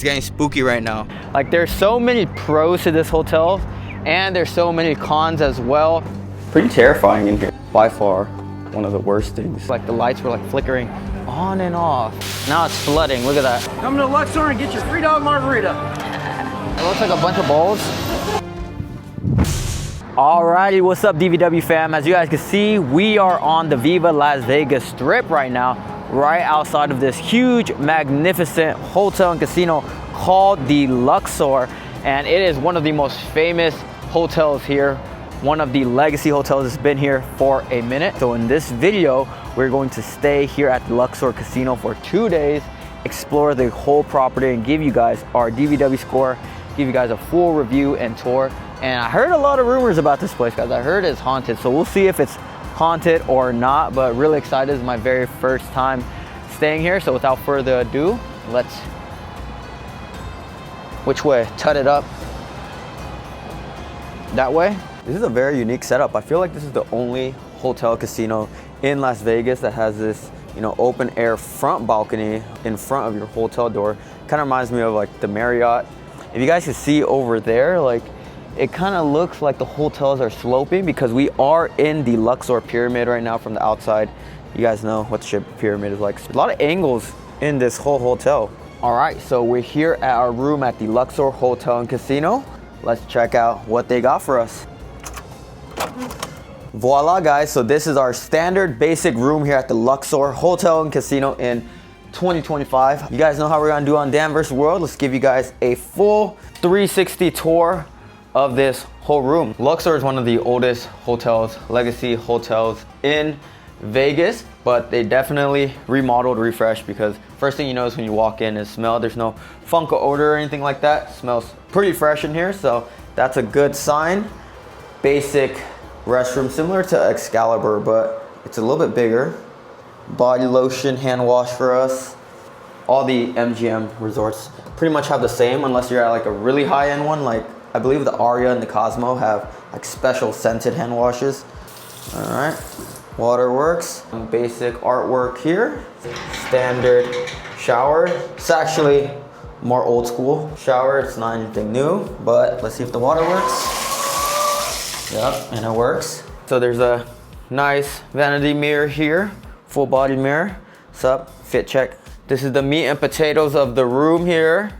It's getting spooky right now. Like there's so many pros to this hotel and there's so many cons as well. Pretty terrifying in here. By far, one of the worst things. Like the lights were like flickering on and off. Now it's flooding, look at that. Come to Luxor and get your $3 margarita. It looks like a bunch of bowls. Alrighty, what's up DVW fam? As you guys can see, we are on the Viva Las Vegas Strip right now, right outside of this huge, magnificent hotel and casino called the Luxor. And it is one of the most famous hotels here, one of the legacy hotels that's been here for a minute. So in this video, we're going to stay here at the Luxor Casino for 2 days, explore the whole property and give you guys our DVW score, give you guys a full review and tour. And I heard a lot of rumors about this place, guys. I heard it's haunted, so we'll see if it's haunted or not, but really excited. This is my very first time staying here, so without further ado, let's, which way? Tut it up. That way? This is a very unique setup. I feel like this is the only hotel casino in Las Vegas that has this, you know, open air front balcony in front of your hotel door. Kind of reminds me of like the Marriott. If you guys can see over there, like it kind of looks like the hotels are sloping because we are in the Luxor Pyramid right now from the outside. You guys know what the shape of the pyramid is like. A lot of angles in this whole hotel. All right, so we're here at our room at the Luxor Hotel and Casino. Let's check out what they got for us. Voila guys, so this is our standard basic room here at the Luxor Hotel and Casino in 2025. You guys know how we're gonna do on Dan vs. World. Let's give you guys a full 360 tour of this whole room. Luxor is one of the oldest hotels, legacy hotels in Vegas, but they definitely remodeled, refreshed, because first thing you notice when you walk in is smell. There's no funk or odor or anything like that. It smells pretty fresh in here, so that's a good sign. Basic restroom, similar to Excalibur, but it's a little bit bigger. Body lotion, hand wash for us. All the MGM resorts pretty much have the same, unless you're at like a really high-end one. Like I believe the Aria and the Cosmo have like special scented hand washes. All right, waterworks, basic artwork here. Standard shower. It's actually more old school shower. It's not anything new, but let's see if the water works. Yep, and it works. So there's a nice vanity mirror here, full body mirror. What's up? Fit check. This is the meat and potatoes of the room here.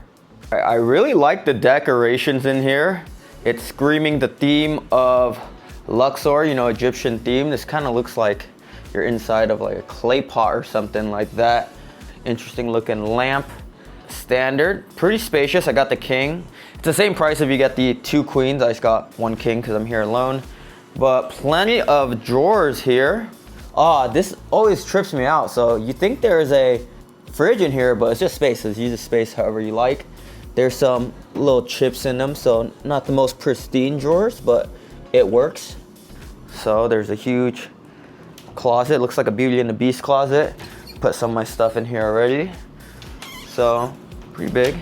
I really like the decorations in here. It's screaming the theme of Luxor, you know, Egyptian theme. This kind of looks like you're inside of like a clay pot or something like that. Interesting looking lamp. Standard, pretty spacious. I got the king. It's the same price if you get the 2 queens. I just got 1 king because I'm here alone. But plenty of drawers here. This always trips me out. So you think there's a fridge in here, but it's just spaces. Use the space however you like. There's some little chips in them, so not the most pristine drawers, but it works. So there's a huge closet. Looks like a Beauty and the Beast closet. Put some of my stuff in here already. So pretty big.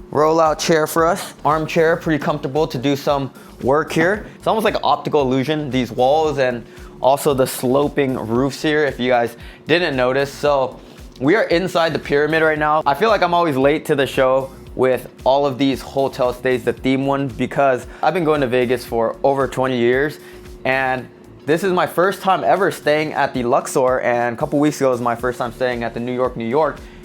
Roll out chair for us. Armchair, pretty comfortable to do some work here. It's almost like an optical illusion, these walls and also the sloping roofs here, if you guys didn't notice. So we are inside the pyramid right now. I feel like I'm always late to the show with all of these hotel stays, the theme one, because I've been going to Vegas for over 20 years and this is my first time ever staying at the Luxor, and a couple weeks ago was my first time staying at the New York.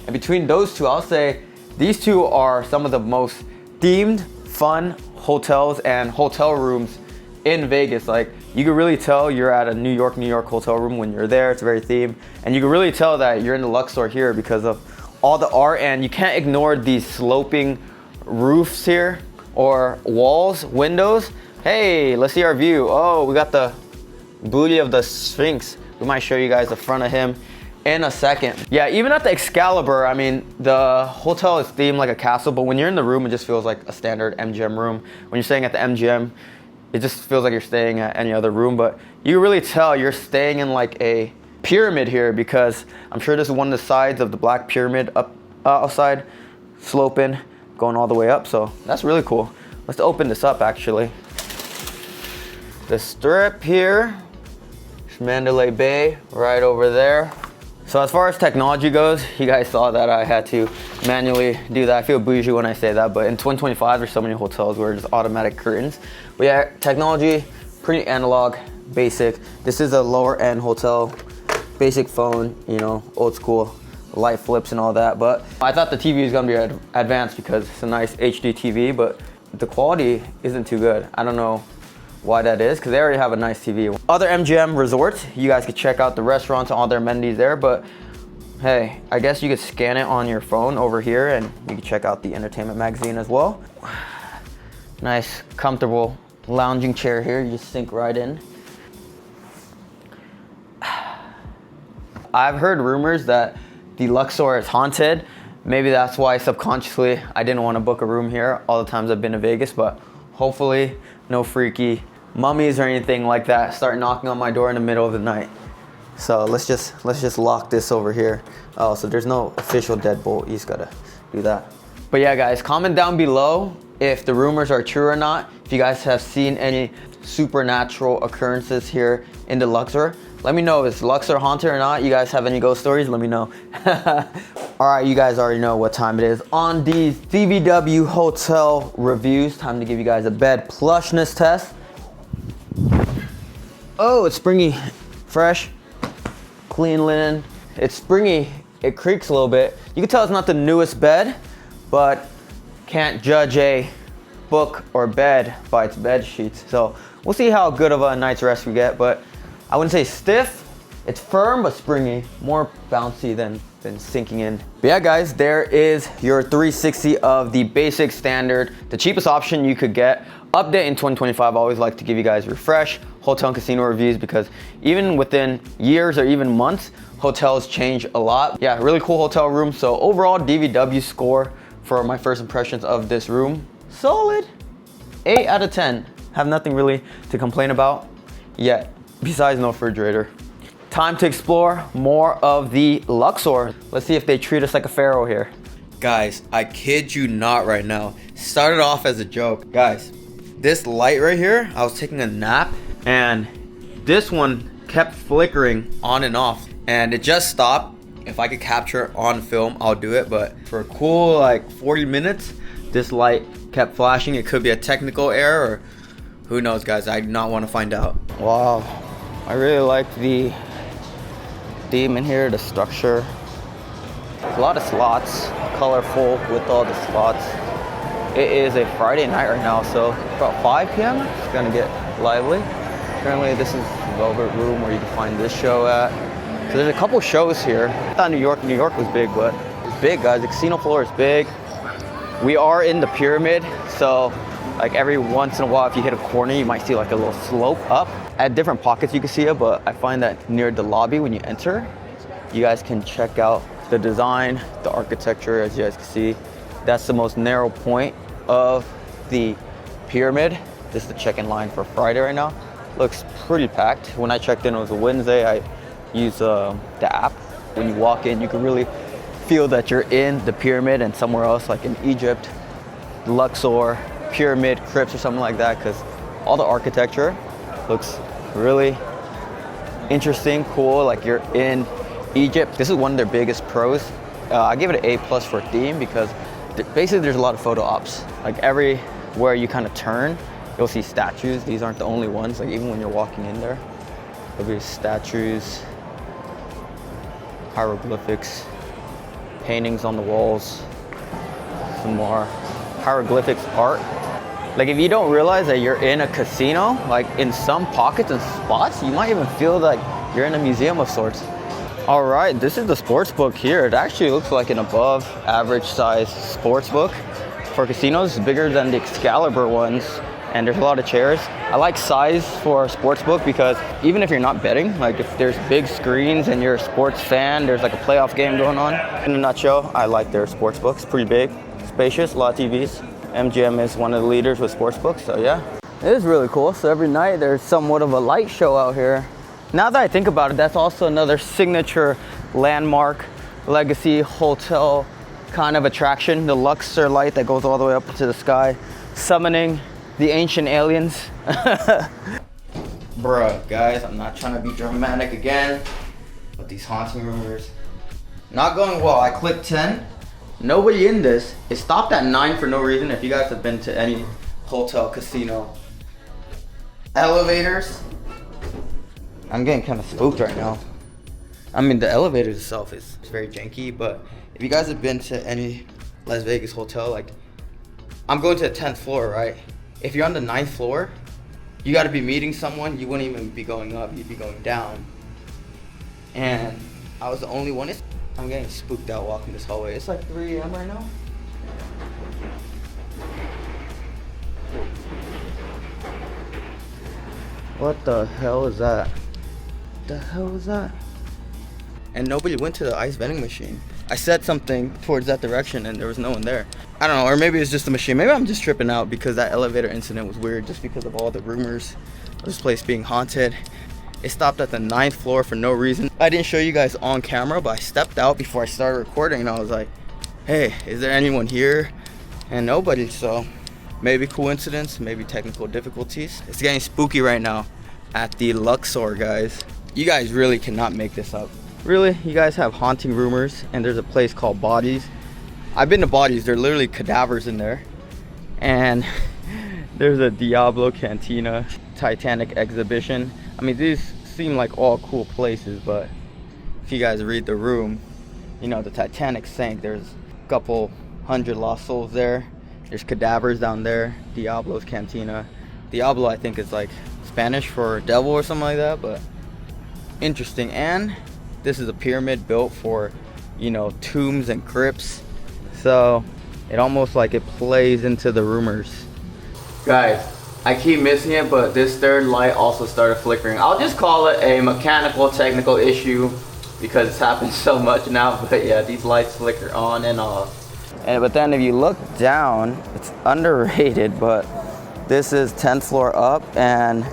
And between those two, I'll say these two are some of the most themed, fun hotels and hotel rooms in Vegas. Like you can really tell you're at a New York hotel room when you're there. It's very themed, and you can really tell that you're in the Luxor here because of all the art, and you can't ignore these sloping roofs here or walls, windows. Hey, let's see our view. Oh, we got the booty of the Sphinx. We might show you guys the front of him in a second. Yeah, even at the Excalibur, I mean, the hotel is themed like a castle, but when you're in the room, it just feels like a standard MGM room. When you're staying at the MGM, it just feels like you're staying at any other room, but you really tell you're staying in like a pyramid here, because I'm sure this is one of the sides of the black pyramid up outside, sloping, going all the way up. So that's really cool. Let's open this up actually. The strip here, Mandalay Bay right over there. So as far as technology goes, you guys saw that I had to manually do that. I feel bougie when I say that, but in 2025, there's so many hotels where it's automatic curtains. But yeah, technology, pretty analog, basic. This is a lower end hotel, basic phone, you know, old school, light flips and all that. But I thought the TV was gonna be advanced because it's a nice HD TV, but the quality isn't too good. I don't know why that is, because they already have a nice TV. Other MGM resorts, you guys could check out the restaurants and all their amenities there, but hey, I guess you could scan it on your phone over here and you can check out the entertainment magazine as well. Nice, comfortable lounging chair here, you just sink right in. I've heard rumors that the Luxor is haunted. Maybe that's why subconsciously I didn't want to book a room here all the times I've been to Vegas, but hopefully no freaky mummies or anything like that start knocking on my door in the middle of the night. So let's just lock this over here. Oh, so there's no official deadbolt. You just gotta do that. But yeah, guys, comment down below if the rumors are true or not. If you guys have seen any supernatural occurrences here in the Luxor, let me know. Is Luxor haunted or not? You guys have any ghost stories? Let me know. All right, you guys already know what time it is. On these DVW hotel reviews, time to give you guys a bed plushness test. Oh, it's springy, fresh, clean linen. It's springy, it creaks a little bit. You can tell it's not the newest bed, but can't judge a book or bed by its bed sheets. So we'll see how good of a night's rest we get, but I wouldn't say stiff. It's firm but springy, more bouncy than sinking in. But yeah, guys, there is your 360 of the basic standard, the cheapest option you could get. Update in 2025. I always like to give you guys refresh hotel and casino reviews because even within years or even months, hotels change a lot. Yeah, really cool hotel room. So overall DVW score for my first impressions of this room, solid 8 out of 10. Have nothing really to complain about yet, besides no refrigerator. Time to explore more of the Luxor. Let's see if they treat us like a pharaoh here. Guys, I kid you not right now. Started off as a joke. Guys, this light right here, I was taking a nap and this one kept flickering on and off and it just stopped. If I could capture it on film, I'll do it. But for a cool like 40 minutes, this light kept flashing. It could be a technical error or who knows, guys. I do not want to find out. Wow, I really like the theme in here, the structure. A lot of slots, colorful with all the slots. It is a Friday night right now, so about 5 p.m. it's gonna get lively. Currently, this is the Velvet Room where you can find this show at. So there's a couple shows here. I thought New York was big, but it's big, guys. The casino floor is big. We are in the pyramid, so like every once in a while, if you hit a corner, you might see like a little slope up. At different pockets, you can see it, but I find that near the lobby when you enter, you guys can check out the design, the architecture, as you guys can see. That's the most narrow point of the pyramid. This is the check-in line for Friday right now. Looks pretty packed. When I checked in, it was a Wednesday. I used the app. When you walk in, you can really feel that you're in the pyramid and somewhere else, like in Egypt, Luxor, pyramid, crypts or something like that, because all the architecture looks really interesting, cool, like you're in Egypt. This is one of their biggest pros. I give it an A+ for theme because basically there's a lot of photo ops. Like everywhere you kind of turn, you'll see statues. These aren't the only ones. Like even when you're walking in there, there'll be statues, hieroglyphics, paintings on the walls, some more hieroglyphics art. Like if you don't realize that you're in a casino, like in some pockets and spots, you might even feel like you're in a museum of sorts. All right, this is the sports book here. It actually looks like an above average size sports book. For casinos, it's bigger than the Excalibur ones, and there's a lot of chairs. I like size for a sports book because even if you're not betting, like if there's big screens and you're a sports fan, there's like a playoff game going on. In a nutshell, I like their sports books. Pretty big, spacious, a lot of TVs. MGM is one of the leaders with sports books, so yeah. It is really cool. So every night there's somewhat of a light show out here. Now that I think about it, that's also another signature landmark legacy hotel kind of attraction, the Luxor light that goes all the way up into the sky, summoning the ancient aliens. Bruh, guys, I'm not trying to be dramatic again, but these haunting rumors Not going well. I clicked 10. Nobody in this. It stopped at 9 for no reason. If you guys have been to any hotel, casino, elevators, I'm getting kind of spooked right now. I mean, the elevator itself is very janky, but if you guys have been to any Las Vegas hotel, like, I'm going to the 10th floor, right? If you're on the 9th floor, you got to be meeting someone. You wouldn't even be going up, you'd be going down. And I was the only one. I'm getting spooked out walking this hallway. It's like 3 a.m. right now. What the hell is that? The hell is that? And nobody went to the ice vending machine. I said something towards that direction and there was no one there. I don't know, or maybe it's just the machine. Maybe I'm just tripping out because that elevator incident was weird just because of all the rumors of this place being haunted. It stopped at the 9th floor for no reason. I didn't show you guys on camera, but I stepped out before I started recording and I was like, hey, is there anyone here? And nobody, so maybe coincidence, maybe technical difficulties. It's getting spooky right now at the Luxor, guys. You guys really cannot make this up. Really, you guys have haunting rumors and there's a place called Bodies. I've been to Bodies, there are literally cadavers in there. And there's a Diablo Cantina, Titanic exhibition. I mean, these seem like all cool places, but if you guys read the room, you know, the Titanic sank. There's a couple hundred lost souls there. There's cadavers down there. Diablo's Cantina. Diablo, I think, is like Spanish for devil or something like that, but interesting. And this is a pyramid built for, you know, tombs and crypts. So it almost like it plays into the rumors. Guys, I keep missing it, but this third light also started flickering. I'll just call it a mechanical technical issue because it's happened so much now. But yeah, these lights flicker on and off. But then if you look down, it's underrated, but this is 10th floor up and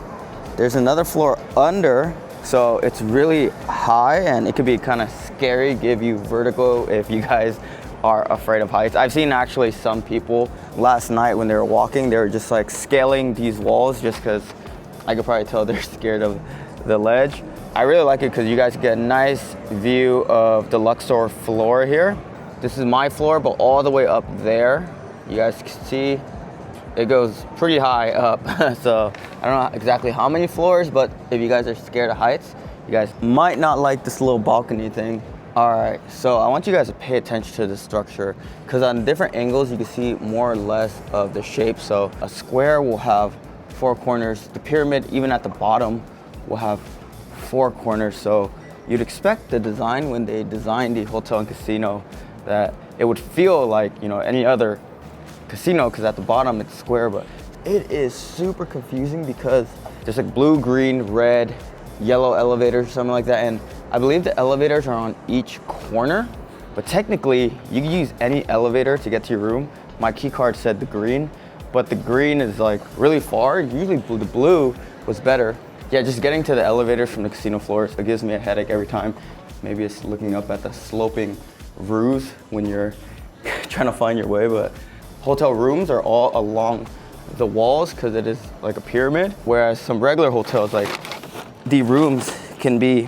there's another floor under. So it's really high and it could be kind of scary, give you vertigo if you guys are afraid of heights. I've seen actually some people last night when they were walking, they were just like scaling these walls just because I could probably tell they're scared of the ledge. I really like it because you guys get a nice view of the Luxor floor here. This is my floor, but all the way up there, you guys can see it goes pretty high up. So I don't know exactly how many floors, but if you guys are scared of heights, you guys might not like this little balcony thing. All right, so I want you guys to pay attention to the structure because on different angles, you can see more or less of the shape. So a square will have 4 corners. The pyramid, even at the bottom, will have 4 corners. So you'd expect the design when they designed the hotel and casino that it would feel like, you know, any other casino because at the bottom it's square, but it is super confusing because there's like blue, green, red, yellow elevators, something like that. And I believe the elevators are on each corner, but technically you can use any elevator to get to your room. My key card said the green, but the green is like really far. Usually the blue was better. Yeah, just getting to the elevators from the casino floors, it gives me a headache every time. Maybe it's looking up at the sloping roofs when you're trying to find your way, but hotel rooms are all along the walls because it is like a pyramid, whereas some regular hotels, like the rooms can be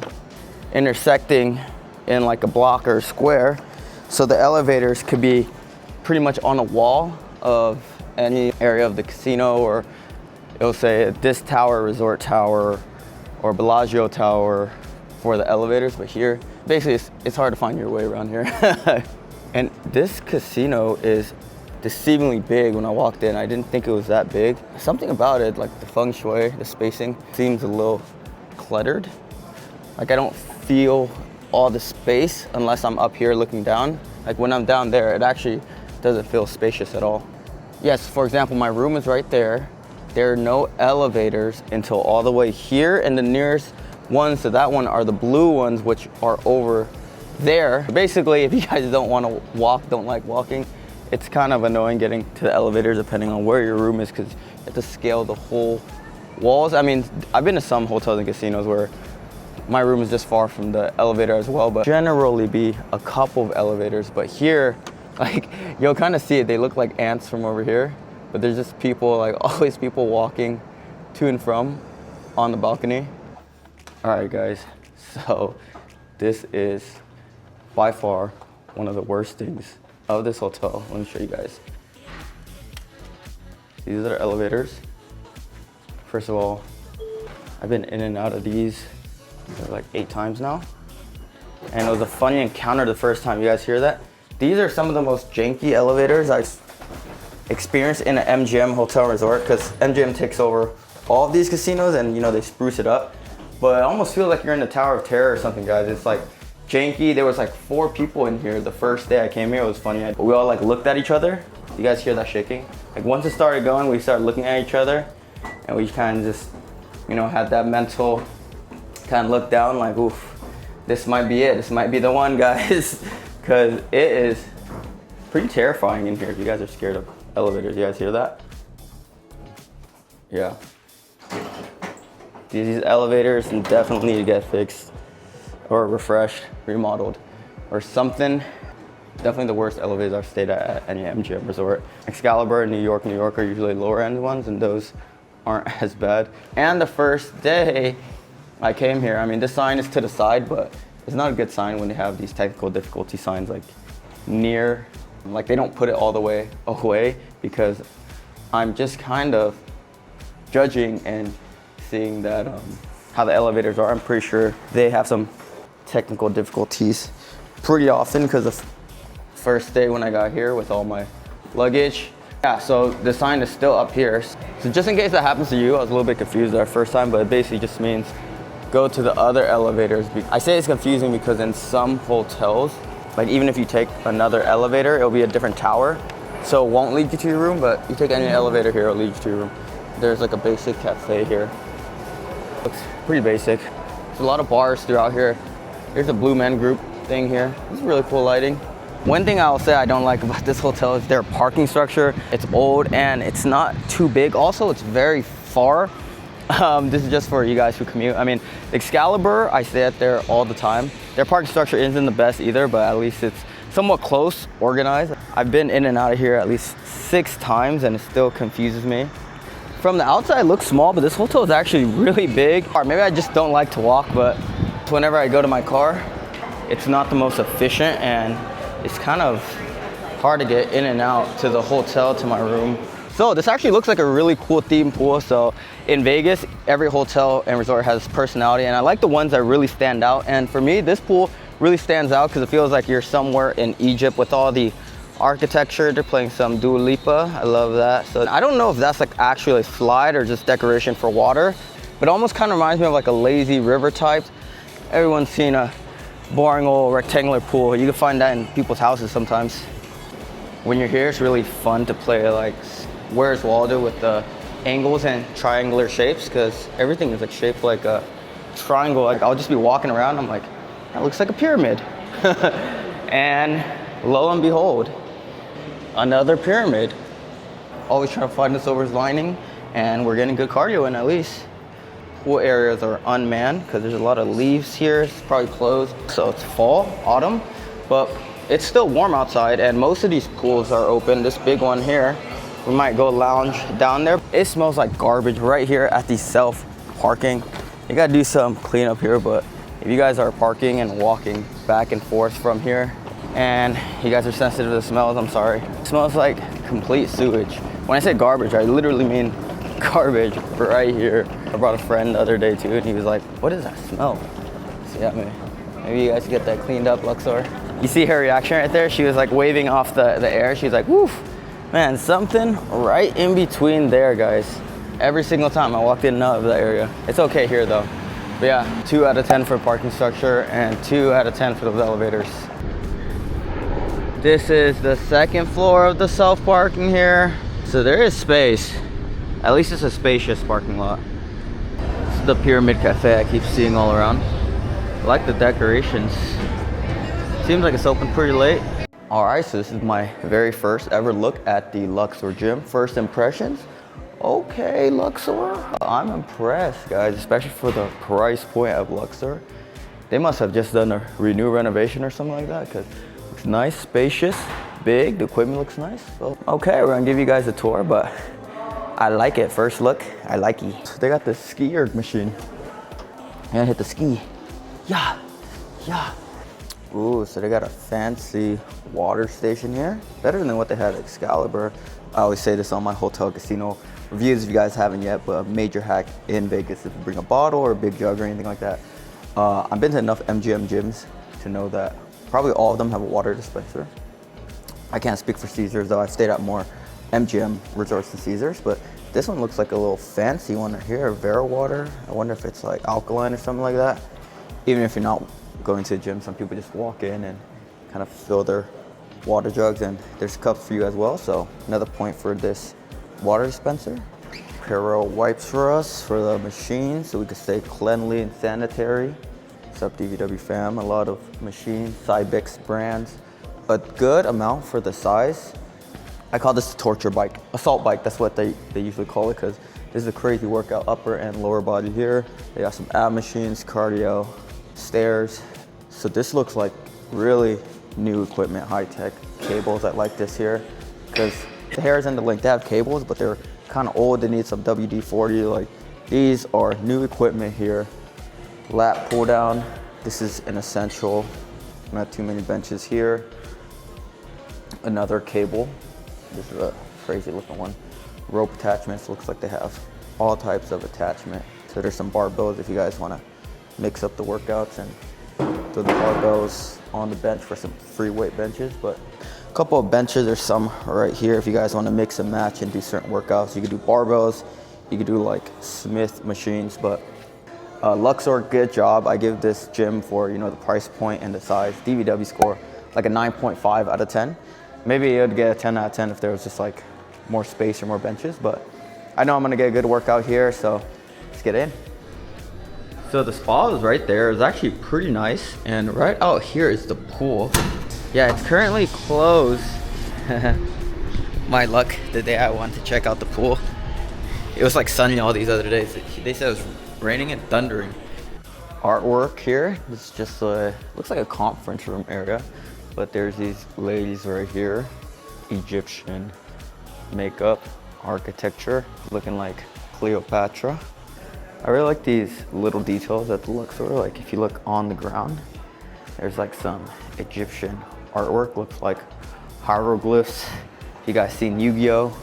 intersecting in like a block or a square. So the elevators could be pretty much on a wall of any area of the casino, or it'll say this tower, resort tower, or Bellagio tower for the elevators. But here, basically it's hard to find your way around here. And this casino is deceivingly big. When I walked in, I didn't think it was that big. Something about it, like the feng shui, the spacing, seems a little cluttered. Like I don't feel all the space unless I'm up here looking down. Like when I'm down there, it actually doesn't feel spacious at all. Yes, for example, my room is right there. There are no elevators until all the way here, and the nearest ones to that one are the blue ones, which are over there. Basically, if you guys don't want to walk, don't like walking, it's kind of annoying getting to the elevators depending on where your room is because you have to scale the whole walls. I mean, I've been to some hotels and casinos where my room is just far from the elevator as well, but generally be a couple of elevators. But here, like, you'll kind of see it. They look like ants from over here, but there's just people, like always people walking to and from on the balcony. All right, guys, so this is by far one of the worst things of this hotel. Let me show you guys. These are the elevators. First of all, I've been in and out of these like 8 times now. And it was a funny encounter the first time. You guys hear that? These are some of the most janky elevators I've experienced in an MGM hotel resort, because MGM takes over all of these casinos and, you know, they spruce it up. But it almost feels like you're in the Tower of Terror or something, guys. It's like janky. There was like 4 people in here the first day I came here. It was funny. We all like looked at each other. You guys hear that shaking? Like once it started going, we started looking at each other and we kind of just, you know, had that mental kind of look down like, oof, this might be it. This might be the one, guys. Because it is pretty terrifying in here. If you guys are scared of elevators, you guys hear that? Yeah. These elevators definitely need to get fixed or refreshed, remodeled, or something. Definitely the worst elevators I've stayed at any MGM resort. Excalibur and New York are usually lower end ones, and those aren't as bad. And the first day I came here, I mean, this sign is to the side, but it's not a good sign when they have these technical difficulty signs like near, like they don't put it all the way away, because I'm just kind of judging and seeing that how the elevators are. I'm pretty sure they have some technical difficulties pretty often, because the first day when I got here with all my luggage. Yeah, so the sign is still up here. So just in case that happens to you, I was a little bit confused our first time, but it basically just means go to the other elevators. I say it's confusing because in some hotels, like even if you take another elevator, it'll be a different tower. So it won't lead you to your room, but you take any elevator here, it'll lead you to your room. There's like a basic cafe here. Looks pretty basic. There's a lot of bars throughout here. Here's a Blue Men Group thing here. This is really cool lighting. One thing I'll say I don't like about this hotel is their parking structure. It's old and it's not too big. Also, it's very far. This is just for you guys who commute. I mean, Excalibur, I stay at there all the time. Their parking structure isn't the best either, but at least it's somewhat close, organized. I've been in and out of here at least 6 times and it still confuses me. From the outside, it looks small, but this hotel is actually really big. Or maybe I just don't like to walk, but whenever I go to my car, it's not the most efficient and it's kind of hard to get in and out to the hotel, to my room. So this actually looks like a really cool theme pool. So in Vegas, every hotel and resort has personality, and I like the ones that really stand out. And for me, this pool really stands out because it feels like you're somewhere in Egypt with all the architecture. They're playing some Dua Lipa. I love that. So I don't know if that's like actually a slide or just decoration for water, but it almost kind of reminds me of like a lazy river type. Everyone's seen a boring old rectangular pool. You can find that in people's houses sometimes. When you're here, it's really fun to play like Where's Waldo with the angles and triangular shapes, because everything is like shaped like a triangle. Like I'll just be walking around, I'm like, that looks like a pyramid. And lo and behold, another pyramid. Always trying to find the silver lining, and we're getting good cardio in at least. Pool areas are unmanned because there's a lot of leaves here. It's probably closed, so it's fall, autumn, but it's still warm outside, and most of these pools are open. This big one here, we might go lounge down there. It smells like garbage right here at the self-parking. You gotta do some cleanup here, but if you guys are parking and walking back and forth from here, and you guys are sensitive to the smells, I'm sorry. It smells like complete sewage. When I say garbage, I literally mean garbage right here. I brought a friend the other day too, and he was like, what is that smell? So yeah, maybe you guys get that cleaned up, Luxor. You see her reaction right there? She was like waving off the air. She's like, woof. Man, something right in between there, guys. Every single time I walked in and out of that area. It's okay here though. But yeah, 2 out of 10 for parking structure and 2 out of 10 for those elevators. This is the 2nd floor of the self-parking here. So there is space. At least it's a spacious parking lot. This is the Pyramid Cafe I keep seeing all around. I like the decorations. Seems like it's open pretty late. All right, so this is my very first ever look at the Luxor gym. First impressions. Okay, Luxor. I'm impressed, guys, especially for the price point of Luxor. They must have just done a renovation or something like that, because it's nice, spacious, big. The equipment looks nice. So, okay, we're gonna give you guys a tour, but I like it. First look, I like it. They got the skier machine. I'm gonna hit the ski. Yeah, yeah. Ooh, so they got a fancy water station here. Better than what they had at Excalibur. I always say this on my hotel casino reviews if you guys haven't yet, but a major hack in Vegas if you bring a bottle or a big jug or anything like that. I've been to enough MGM gyms to know that probably all of them have a water dispenser. I can't speak for Caesars though. I've stayed at more MGM resorts than Caesars, but this one looks like a little fancy one right here, Vera water. I wonder if it's like alkaline or something like that. Even if you're not going to the gym, some people just walk in and kind of fill their water jugs, and there's cups for you as well. So another point for this water dispenser. Peril wipes for us for the machine so we can stay cleanly and sanitary. What's up, DVW fam? A lot of machines, Cybex brands. A good amount for the size. I call this a torture bike, assault bike. That's what they usually call it, because this is a crazy workout, upper and lower body here. They got some ab machines, cardio, stairs. So this looks like really new equipment, high tech cables. I like this here because the hair is in the link. They have cables, but they're kind of old. They need some WD-40. Like, these are new equipment here. Lat pull down. This is an essential. Not too many benches here. Another cable. This is a crazy looking one. Rope attachments. Looks like they have all types of attachment. So there's some barbells if you guys want to mix up the workouts and throw the barbells on the bench for some free weight benches. But a couple of benches, there's some right here if you guys want to mix and match and do certain workouts. You could do barbells, you could do like Smith machines, but Luxor, good job. I give this gym for, you know, the price point and the size, DVW score, like a 9.5 out of 10. Maybe it would get a 10 out of 10 if there was just like more space or more benches, but I know I'm gonna get a good workout here, so let's get in. So the spa is right there. It's actually pretty nice. And right out here is the pool. Yeah, it's currently closed. My luck, the day I wanted to check out the pool, it was like sunny all these other days. They said it was raining and thundering. Artwork here. It's just looks like a conference room area, but there's these ladies right here. Egyptian makeup, architecture, looking like Cleopatra. I really like these little details at the Luxor. Like if you look on the ground, there's like some Egyptian artwork, looks like hieroglyphs. You guys seen Yu-Gi-Oh?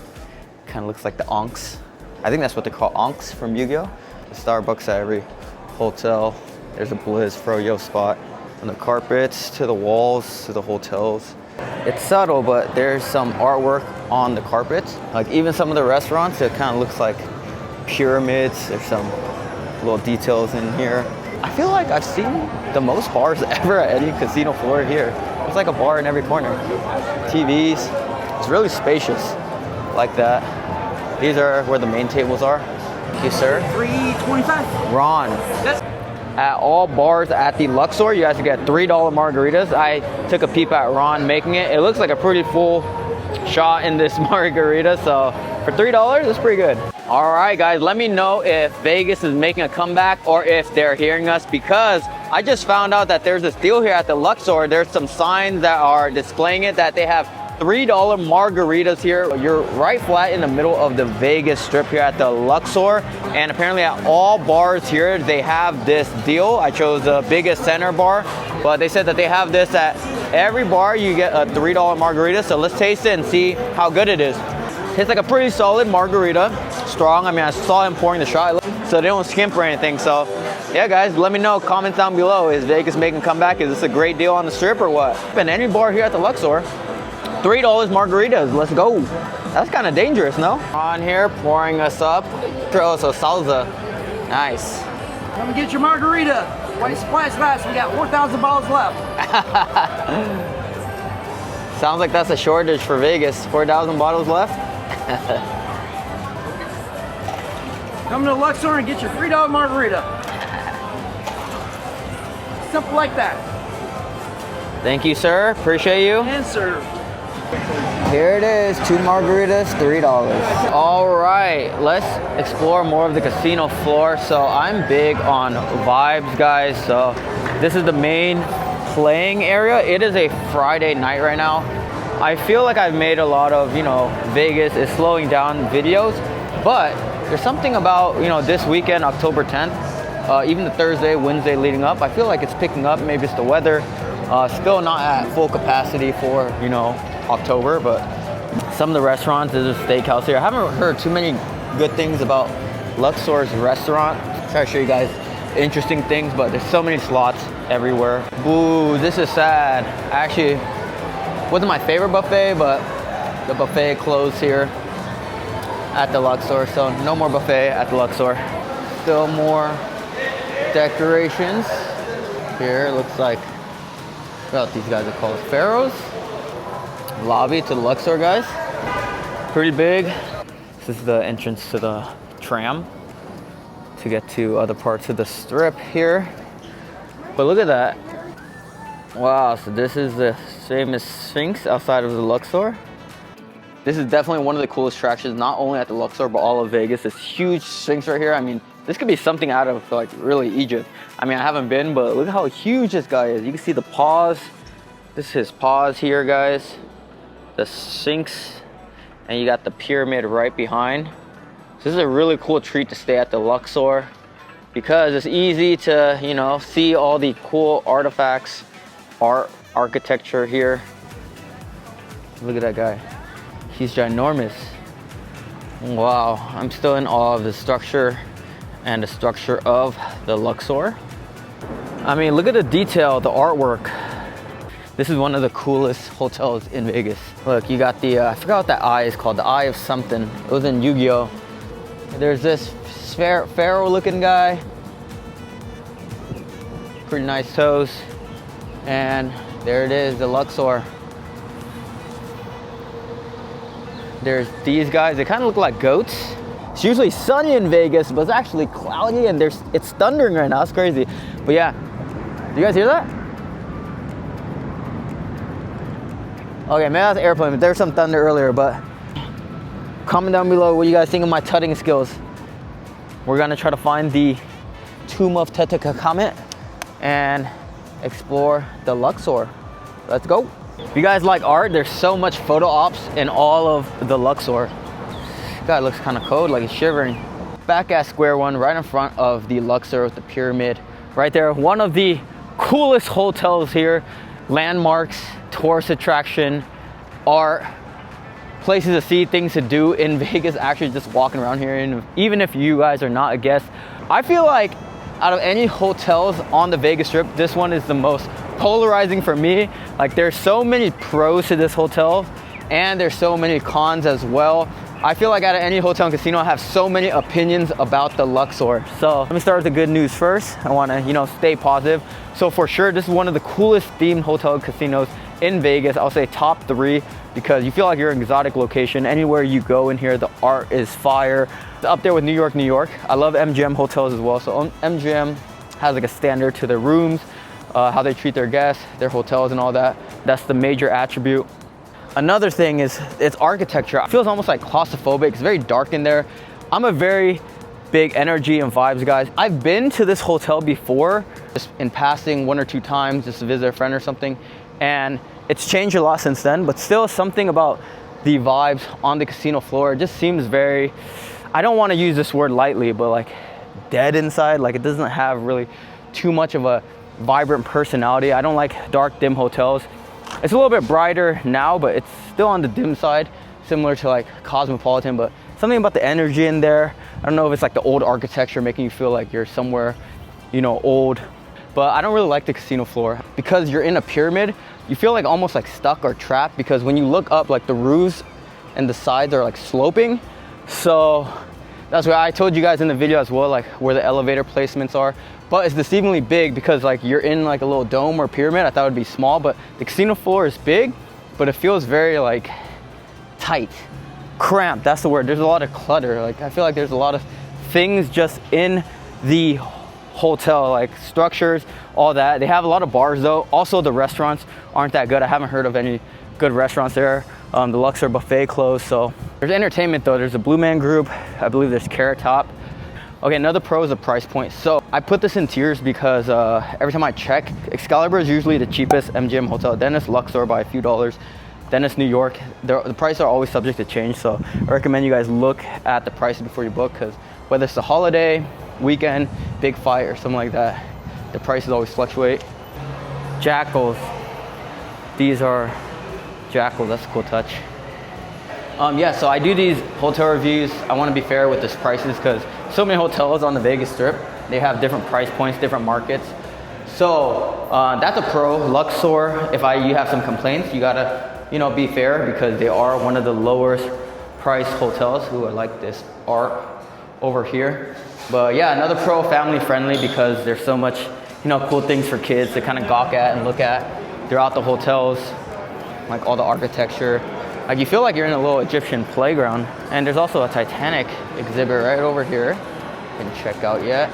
Kind of looks like the Ankhs. I think that's what they call Ankhs from Yu-Gi-Oh. The Starbucks at every hotel. There's a Blizz Froyo spot. From the carpets to the walls to the hotels. It's subtle, but there's some artwork on the carpets. Like even some of the restaurants, it kind of looks like pyramids. There's some little details in here. I feel like I've seen the most bars ever at any casino floor here. There's like a bar in every corner. TVs. It's really spacious like that. These are where the main tables are. Thank you, sir. $3.25. Ron. Yes. At all bars at the Luxor, you guys can get $3 margaritas. I took a peep at Ron making it. It looks like a pretty full shot in this margarita. So for $3, it's pretty good. All right, guys, let me know if Vegas is making a comeback or if they're hearing us, because I just found out that there's this deal here at the Luxor. There's some signs that are displaying it that they have $3 margaritas here. You're right flat in the middle of the Vegas Strip here at the Luxor. And apparently at all bars here, they have this deal. I chose the biggest center bar, but they said that they have this at every bar. You get a $3 margarita. So let's taste it and see how good it is. It's like a pretty solid margarita, strong. I mean, I saw him pouring the shot, so they don't skimp or anything. So yeah, guys, let me know, comments down below. Is Vegas making a comeback? Is this a great deal on the Strip or what? And any bar here at the Luxor, $3 margaritas, let's go. That's kind of dangerous, no? On here, pouring us up. So salsa, nice. Come and get your margarita. White splash glass, we got 4,000 bottles left. Sounds like that's a shortage for Vegas, 4,000 bottles left. Come to Luxor and get your $3 margarita. Simple like that. Thank you, sir. Appreciate you. And serve. Here it is, 2 margaritas, $3. All right, let's explore more of the casino floor. So I'm big on vibes, guys. So this is the main playing area. It is a Friday night right now. I feel like I've made a lot of, you know, Vegas is slowing down videos, but there's something about, you know, this weekend, October 10th, even the Thursday, Wednesday leading up, I feel like it's picking up. Maybe it's the weather. Still not at full capacity for, you know, October, but some of the restaurants, there's a steakhouse here. I haven't heard too many good things about Luxor's restaurant. Try to show you guys interesting things, but there's so many slots everywhere. Boo, this is sad. Actually, wasn't my favorite buffet, but the buffet closed here at the Luxor, so no more buffet at the Luxor. Still more decorations. Here it looks like, what these guys are called, pharaohs. Lobby to the Luxor, guys. Pretty big. This is the entrance to the tram to get to other parts of the strip here. But look at that. Wow, so this is the famous Sphinx outside of the Luxor. This is definitely one of the coolest attractions, not only at the Luxor, but all of Vegas. This huge Sphinx right here. I mean, this could be something out of like really Egypt. I mean, I haven't been, but look how huge this guy is. You can see the paws. This is his paws here, guys. The Sphinx, and you got the pyramid right behind. So this is a really cool treat to stay at the Luxor because it's easy to, you know, see all the cool artifacts, architecture here. Look at that guy. He's ginormous. Wow, I'm still in awe of the structure and the structure of the Luxor. I mean, look at the detail, the artwork. This is one of the coolest hotels in Vegas. Look, you got the, I forgot what that eye is called, the eye of something. It was in Yu-Gi-Oh! There's this pharaoh looking guy. Pretty nice toes. And there it is, the Luxor. There's these guys, they kind of look like goats. It's usually sunny in Vegas, but it's actually cloudy and it's thundering right now, it's crazy. But yeah, do you guys hear that? Okay, maybe that's an airplane, but there was some thunder earlier, but comment down below what you guys think of my tutting skills. We're gonna try to find the Tomb of Tutankhamun and explore the Luxor. Let's go. If you guys like art, there's so much photo ops in all of the Luxor. This guy looks kind of cold, like he's shivering. Back at square one, right in front of the Luxor with the pyramid. Right there, one of the coolest hotels here. Landmarks, tourist attraction, art, places to see, things to do in Vegas, actually just walking around here. And even if you guys are not a guest, I feel like out of any hotels on the Vegas Strip, this one is the most polarizing for me. Like there's so many pros to this hotel and there's so many cons as well. I feel like out of any hotel and casino, I have so many opinions about the Luxor. So let me start with the good news first. I wanna, you know, stay positive. So for sure, this is one of the coolest themed hotel casinos in Vegas. I'll say top 3 because you feel like you're in an exotic location. Anywhere you go in here, the art is fire. It's up there with New York, New York. I love MGM hotels as well. So MGM has like a standard to their rooms, how they treat their guests, their hotels and all that. That's the major attribute. Another thing is its architecture. It feels almost like claustrophobic. It's very dark in there. I'm a very big energy and vibes guys. I've been to this hotel before, just in passing 1 or 2 times, just to visit a friend or something. And it's changed a lot since then, but still something about the vibes on the casino floor. It just seems very, I don't want to use this word lightly, but like dead inside. Like it doesn't have really too much of a vibrant personality. I don't like dark, dim hotels. It's a little bit brighter now, but it's still on the dim side, similar to like Cosmopolitan, but something about the energy in there. I don't know if it's like the old architecture making you feel like you're somewhere, you know, old, but I don't really like the casino floor because you're in a pyramid. You feel like almost like stuck or trapped because when you look up, like the roofs and the sides are like sloping. So that's why I told you guys in the video as well, like where the elevator placements are. But it's deceivingly big because like you're in like a little dome or pyramid. I thought it would be small, but the casino floor is big, but it feels very like tight, cramped. That's the word. There's a lot of clutter. Like I feel like there's a lot of things just in the hotel, like structures, all that. They have a lot of bars though. Also the restaurants aren't that good. I haven't heard of any good restaurants there. The Luxor buffet closed. So there's entertainment though. There's a Blue Man Group. I believe there's Carrot Top. Okay, another pro is the price point. So I put this in tiers because every time I check, Excalibur is usually the cheapest MGM hotel. Then it's Luxor by a few dollars. Then it's New York. The prices are always subject to change. So I recommend you guys look at the prices before you book because whether it's a holiday, weekend, big fight or something like that, the prices always fluctuate. Jackals. These are Jackal, that's a cool touch. Yeah, so I do these hotel reviews. I want to be fair with this prices because so many hotels on the Vegas Strip, they have different price points, different markets. So that's a pro. Luxor, if you have some complaints, you gotta, be fair because they are one of the lowest priced hotels. Who I like this art over here. But yeah, another pro, family friendly because there's so much, cool things for kids to kind of gawk at and look at throughout the hotels, like all the architecture. Like you feel like you're in a little Egyptian playground. And there's also a Titanic exhibit right over here. You can check out yet.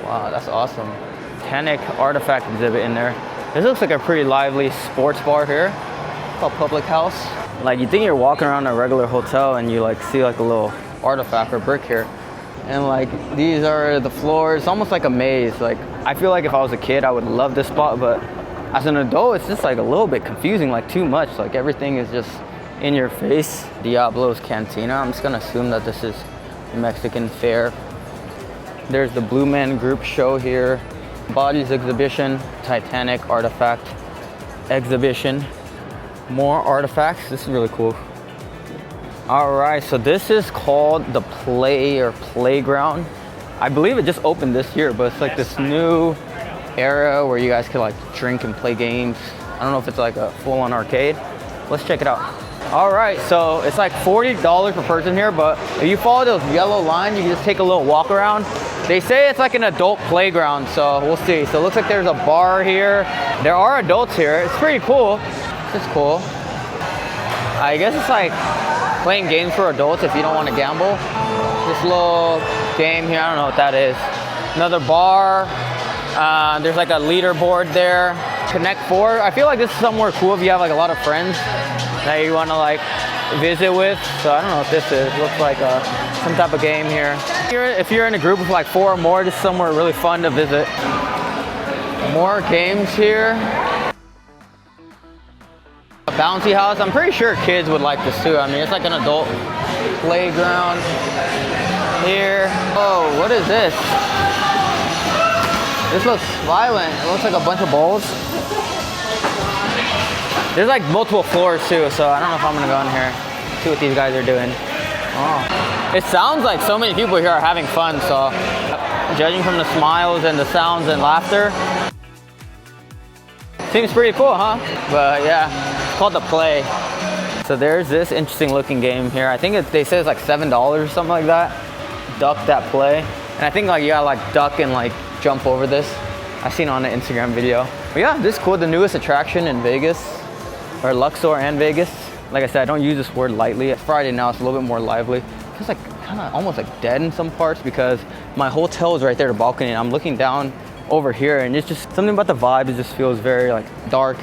Wow, that's awesome. Titanic artifact exhibit in there. This looks like a pretty lively sports bar here. It's called Public House. Like you think you're walking around a regular hotel and you like see like a little artifact or brick here. And like these are the floors, almost like a maze. Like I feel like if I was a kid, I would love this spot, but as an adult, it's just like a little bit confusing, like too much. Like everything is just in your face. Diablo's Cantina. I'm just gonna assume that this is Mexican fare. There's the Blue Man Group show here. Bodies exhibition, Titanic artifact exhibition. More artifacts. This is really cool. All right, so this is called the Play or Playground. I believe it just opened this year, but it's like this new era where you guys can like drink and play games. I don't know if it's like a full-on arcade. Let's check it out. All right, so it's like $40 per person here, but if you follow those yellow lines, you can just take a little walk around. They say it's like an adult playground, so we'll see. So it looks like there's a bar here. There are adults here. It's pretty cool. This is cool. I guess it's like playing games for adults if you don't want to gamble. This little game here, I don't know what that is. Another bar. There's like a leaderboard there. Connect 4. I feel like this is somewhere cool if you have like a lot of friends that you want to like visit with. So I don't know what this is. It looks like some type of game here. If you're in a group of like 4 or more, this is somewhere really fun to visit. More games here. A bouncy house. I'm pretty sure kids would like this too. I mean, it's like an adult playground here. Oh, what is this? This looks violent. It looks like a bunch of balls. There's like multiple floors too, so I don't know if I'm gonna go in here, see what these guys are doing. Oh. It sounds like so many people here are having fun, so judging from the smiles and the sounds and laughter, seems pretty cool, huh? But yeah, it's called the Play. So there's this interesting looking game here. I think they say it's like $7 or something like that. Duck that play. And I think like you gotta like duck and like jump over this. I seen it on an Instagram video. But yeah, this is cool. The newest attraction in Vegas, or Luxor and Vegas. Like I said, I don't use this word lightly. It's Friday now, it's a little bit more lively. It's like kind of almost like dead in some parts because my hotel is right there, the balcony, and I'm looking down over here, and it's just something about the vibe. It just feels very like dark,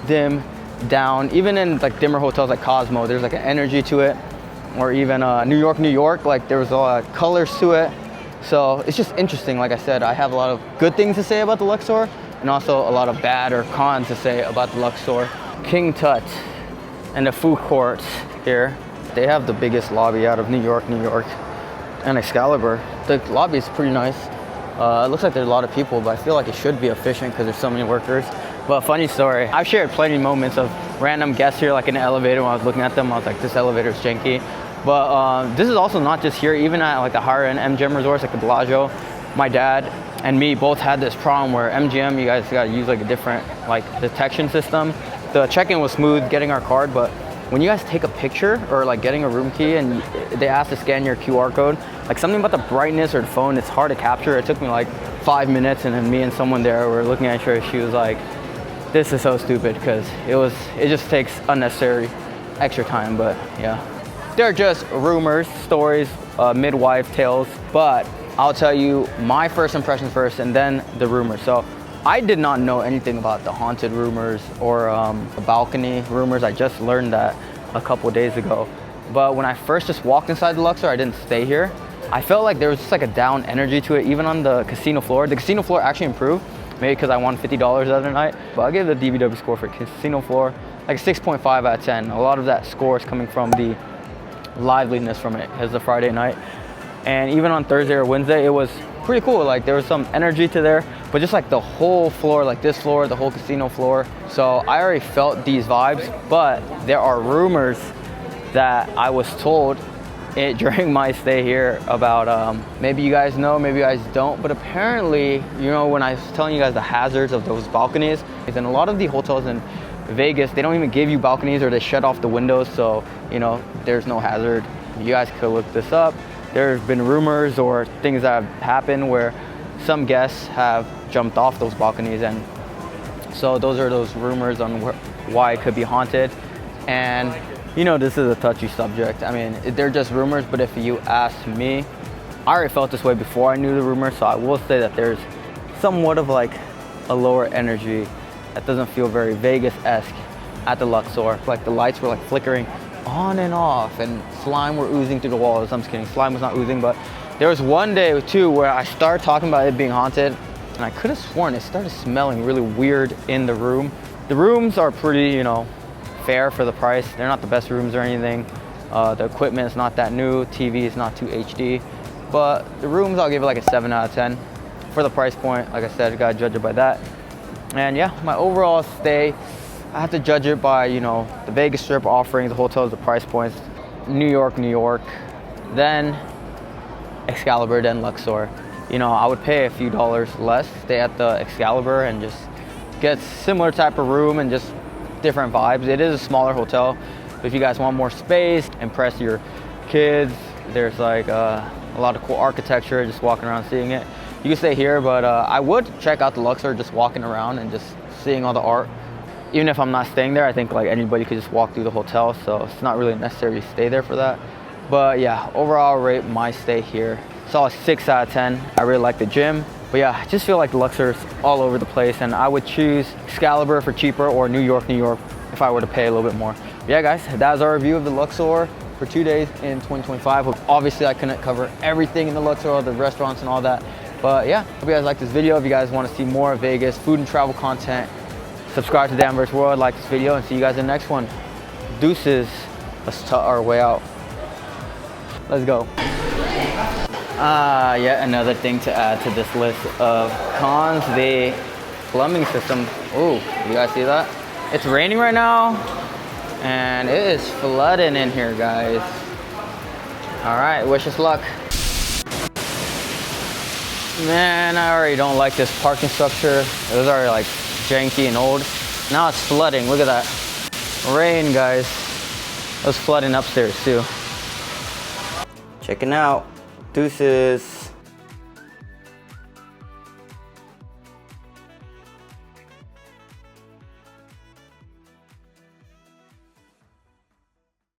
dim, down. Even in like dimmer hotels like Cosmo, there's like an energy to it. Or even New York, like there was a lot of colors to it. So it's just interesting. Like I said, I have a lot of good things to say about the Luxor and also a lot of bad or cons to say about the Luxor. King Tut and the food courts here. They have the biggest lobby out of New York, and Excalibur. The lobby is pretty nice. It looks like there's a lot of people, but I feel like it should be efficient because there's so many workers. But funny story, I've shared plenty of moments of random guests here, like in the elevator. When I was looking at them, I was like, this elevator is janky. But this is also not just here, even at like the higher end MGM resorts like the Bellagio. My dad and me both had this problem where MGM, you guys gotta use like a different like detection system. The check-in was smooth, getting our card, but when you guys take a picture or like getting a room key and they ask to scan your QR code, like something about the brightness or the phone, it's hard to capture. It took me like 5 minutes, and then me and someone there were looking at her. She was like, this is so stupid, because it just takes unnecessary extra time. But yeah, they're just rumors, stories, midwife tales, but I'll tell you my first impressions first and then the rumors. So I did not know anything about the haunted rumors or the balcony rumors. I just learned that a couple days ago. But when I first just walked inside the Luxor, I didn't stay here. I felt like there was just like a down energy to it, even on the casino floor. The casino floor actually improved, maybe because I won $50 the other night. But I'll give the DVW score for casino floor like a 6.5 out of 10. A lot of that score is coming from the liveliness from it. It's a Friday night. And even on Thursday or Wednesday, it was pretty cool. Like there was some energy to there. but just like the whole floor, like this floor, the whole casino floor. So I already felt these vibes, but there are rumors that I was told during my stay here about, maybe you guys know, maybe you guys don't, but apparently, you know, when I was telling you guys the hazards of those balconies, and a lot of the hotels in Vegas, they don't even give you balconies, or they shut off the windows, so, you know, there's no hazard. You guys could look this up. There's been rumors or things that have happened where some guests have jumped off those balconies, and so those are those rumors on why it could be haunted. And you know, this is a touchy subject. I mean, they're just rumors, but if you ask me, I already felt this way before I knew the rumor, so I will say that there's somewhat of like a lower energy that doesn't feel very Vegas-esque at the Luxor. Like the lights were like flickering on and off, and slime were oozing through the walls. I'm just kidding, slime was not oozing, but there was one day too where I started talking about it being haunted, and I could have sworn it started smelling really weird in the room. The rooms are pretty, you know, fair for the price. They're not the best rooms or anything. The equipment is not that new. TV is not too HD, but the rooms, I'll give it like a 7 out of 10 for the price point. Like I said, you gotta judge it by that. And yeah, my overall stay, I have to judge it by, you know, the Vegas Strip offerings, the hotels, the price points. New York, then Excalibur, then Luxor. You know, I would pay a few dollars less, stay at the Excalibur and just get similar type of room and just different vibes. It is a smaller hotel, but if you guys want more space, impress your kids, there's like a lot of cool architecture, just walking around seeing it. You can stay here, but I would check out the Luxor, just walking around and just seeing all the art. Even if I'm not staying there, I think like anybody could just walk through the hotel, so it's not really necessary to stay there for that. But yeah, overall I'll rate my stay here solid 6 out of 10. I really like the gym. But yeah, I just feel like the Luxor's all over the place, and I would choose Excalibur for cheaper, or New York if I were to pay a little bit more. But yeah guys, that was our review of the Luxor for 2 days in 2025. Obviously I couldn't cover everything in the Luxor, the restaurants and all that. But yeah, hope you guys like this video. If you guys want to see more Vegas food and travel content, subscribe to Danvers World, like this video, and see you guys in the next one. Deuces. Let's tut our way out. Let's go. Yet another thing to add to this list of cons, the plumbing system. Oh, you guys see that? It's raining right now, and it is flooding in here, guys. All right, wish us luck. Man, I already don't like this parking structure. It was already like janky and old. Now it's flooding, look at that. Rain, guys. It was flooding upstairs too. Checking out. Deuces.